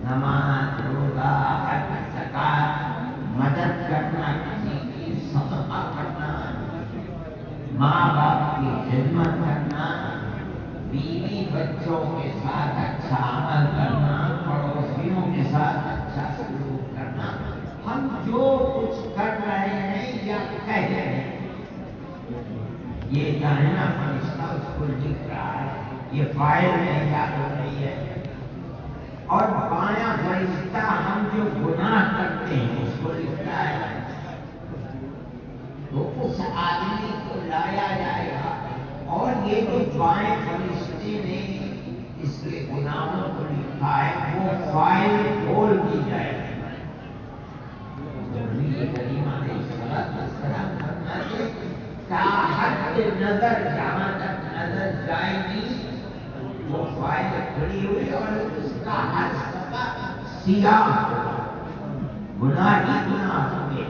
نماز روزہ حج زکات مدد کرنا کسی کی صدقہ کرنا ماں باپ کی خدمت کرنا بیوی بچوں کے ساتھ اچھا عمل کرنا پڑوسیوں کے ساتھ اچھا سلوک کرنا ہم جو کچھ کر رہے ہیں یا کہہ رہے ہیں یہ دائنا فرشتہ اس کو لکھ رہا ہے یہ فائل میں یاد ہو رہی ہے اور بایاں فرشتہ ہم جو گناہ کرتے ہیں اس کو لکھتا ہے تو اس آدمی کو لایا جائے گا اور یہ جو بائیں فرشتے نے اس کے گناہوں کو لکھا ہے وہ فائل کھول دی جائے گی حد نظر جہاں تک نظر جائے گی وہ فائل کھڑی ہوئی اور اس کا ہر صفحہ سیاہ گناہ ہی گناہ ہوں گے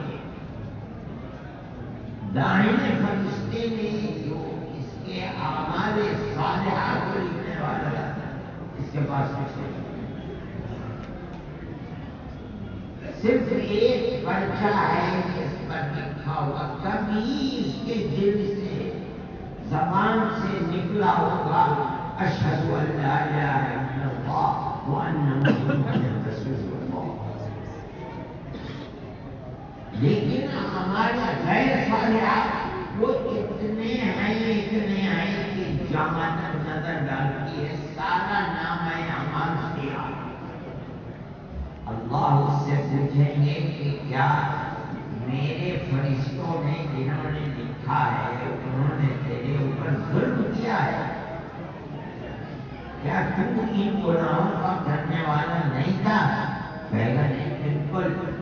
دائیں فرشتے نے جو اس کے اعمال صالحہ کو لکھنے والا اس کے پاس صرف ایک پرچہ ہے جس پر لکھا ہوا کبھی اس کے دل سے زبان سے نکلا ہوگا اشہد ان لا الہ الا اللہ وان محمد رسول اللہ لیکن ہمارے غیر صالحہ وہ اتنے ہیں کہ جہاں تک نظر ڈالتی ہے سارا نام ہے اعمال سیاہ اللہ اس سے پوچھیں گے کہ کیا میرے فرشتوں نے جنہوں نے لکھا ہے انہوں نے تیرے اوپر ظلم کیا ہے کیا تم ان گناہوں کا کرنے والا نہیں تھا کہے گا نہیں بالکل